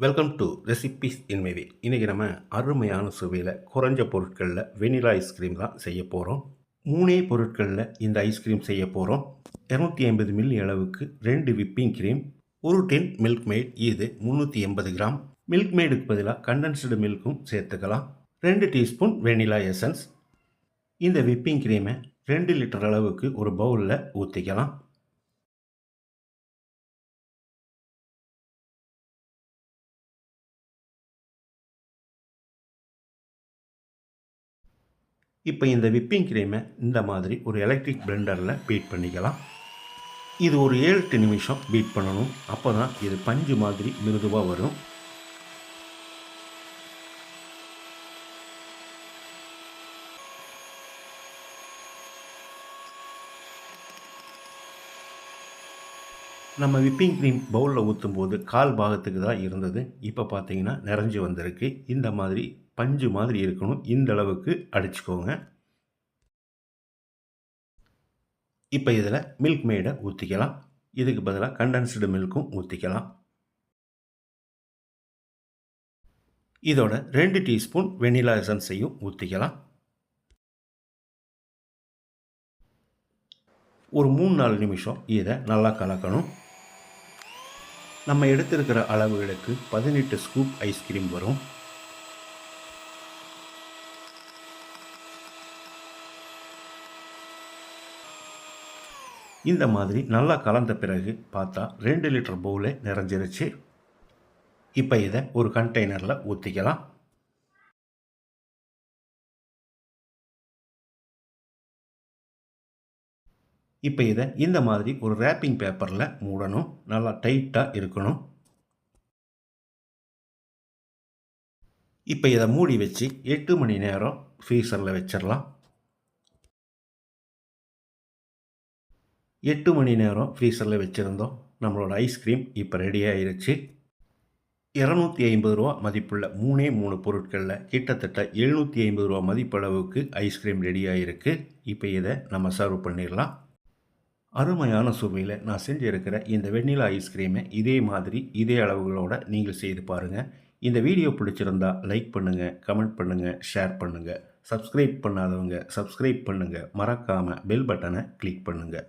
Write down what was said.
Welcome to recipes இன் மே வே. இன்றைக்கி நம்ம அருமையான சுவையில் குறைஞ்ச பொருட்களில் வெனிலா ஐஸ்கிரீம் தான் செய்ய போகிறோம். 3 பொருட்களில் இந்த ஐஸ்கிரீம் செய்ய போகிறோம். 250 மில்லி அளவுக்கு 2 விப்பிங் கிரீம், ஒரு டின் மில்க் மேட், இது 380 கிராம். மில்க் மேடுக்கு பதிலாக கண்டென்ஸ்டு மில்க்கும் சேர்த்துக்கலாம். 2 டீஸ்பூன் வெனிலா எசன்ஸ். இந்த விப்பிங் கிரீமை 2 லிட்டர் அளவுக்கு ஒரு பவுலில் ஊற்றிக்கலாம். இப்போ இந்த விப்பிங் கிரீமை இந்த மாதிரி ஒரு எலக்ட்ரிக் பிளெண்டரில் பீட் பண்ணிக்கலாம். இது ஒரு 7-8 நிமிஷம் பீட் பண்ணணும். அப்போ தான் இது பஞ்சு மாதிரி மிருதுவாக வரும். நம்ம விப்பிங் க்ரீம் பவுலில் ஊற்றும் போது கால் பாகத்துக்கு தான் இருந்தது. இப்போ பார்த்தீங்கன்னா நிறைஞ்சு வந்திருக்கு. இந்த மாதிரி பஞ்சு மாதிரி இருக்கணும். இந்த அளவுக்கு அடிச்சுக்கோங்க. இப்போ இதில் மில்க் மேடை ஊற்றிக்கலாம். இதுக்கு பதிலாக கண்டென்ஸ்டு மில்க்கும் ஊற்றிக்கலாம். இதோட 2 டீஸ்பூன் வெனிலா எசன்ஸையும் ஊற்றிக்கலாம். ஒரு 3-4 நிமிஷம் இதை நல்லா கலக்கணும். நம்ம எடுத்திருக்கிற அளவுகளுக்கு 18 ஸ்கூப் ஐஸ்கிரீம் வரும். இந்த மாதிரி நல்லா கலந்த பிறகு பார்த்தா 2 லிட்டர் பவுலே நிறைஞ்சிருச்சு. இப்போ இதை ஒரு கண்டெய்னரில் ஊற்றிக்கலாம். இப்போ இதை இந்த மாதிரி ஒரு ரேப்பிங் பேப்பரில் மூடணும். நல்லா டைட்டாக இருக்கணும். இப்போ இதை மூடி வச்சு 8 மணி நேரம் ஃப்ரீசரில் வச்சிடலாம். 8 மணி நேரம் ஃப்ரீசரில் வச்சுருந்தோம். நம்மளோட ஐஸ்கிரீம் இப்போ ரெடி ஆயிருச்சு. 250 ரூபா மதிப்புள்ள 3 பொருட்களில் கிட்டத்தட்ட 750 ரூபா மதிப்பளவுக்கு ஐஸ்கிரீம் ரெடி ஆகிருக்கு. இப்போ இதை நம்ம சர்வ் பண்ணிடலாம். அருமையான சுவையில் நான் செஞ்சுருக்கிற இந்த வெண்ணிலா ஐஸ்கிரீமை இதே மாதிரி இதே அளவுகளோடு நீங்கள் செய்து பாருங்கள். இந்த வீடியோ பிடிச்சிருந்தா லைக் பண்ணுங்கள், கமெண்ட் பண்ணுங்கள், ஷேர் பண்ணுங்கள். சப்ஸ்கிரைப் பண்ணாதவங்க சப்ஸ்கிரைப் பண்ணுங்கள். மறக்காமல் பெல் பட்டனை கிளிக் பண்ணுங்கள்.